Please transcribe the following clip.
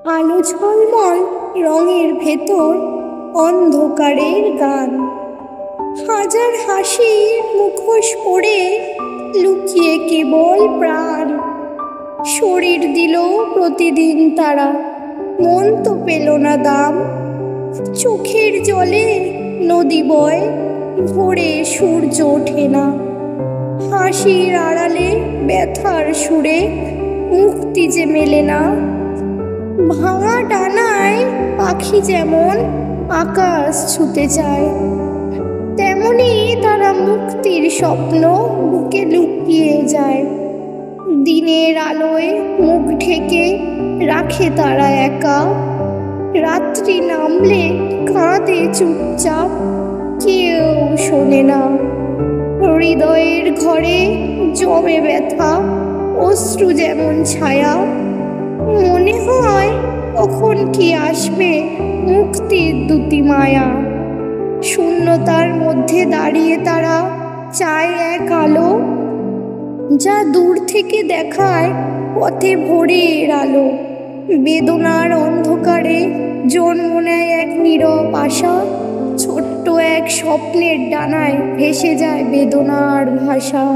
আলো ঝলমল রঙের ভেতর অন্ধকারের গান, হাজার হাসির মুখোশ পড়ে লুকিয়ে কেবল প্রাণ। শরীর দিল প্রতিদিন তারা, মন তো পেল না দাম। চোখের জলে নদী বয়, ভোরে সূর্য ওঠে না। হাসির আড়ালে ব্যথার সুরে মুক্তি যে মেলে না। ভাঙা ডানায় পাখি যেমন আকাশ ছুতে চায়, তেমনি তারা মুক্তির স্বপ্ন বুকে লুকিয়ে যায়। দিনের আলোয় মুখ ঢেকে রাখে তারা একা, রাত্রি নামলে কাঁদে চুপচাপ, কেউ শোনে না। হৃদয়ের ঘরে জমে ব্যথা, অশ্রু যেমন ছায়া। মনে হয় কখন কি আসবে মুক্তির দুটি মায়া। শূন্যতার মধ্যে দাঁড়িয়ে তারা চায় এক আলো, যা দূর থেকে দেখায় পথে ভোরের আলো। বেদনার অন্ধকারে জন্ম নেয় এক নীরব আশা, ছোট্ট এক স্বপ্নের ডানায় ভেসে যায় বেদনার ভাষা।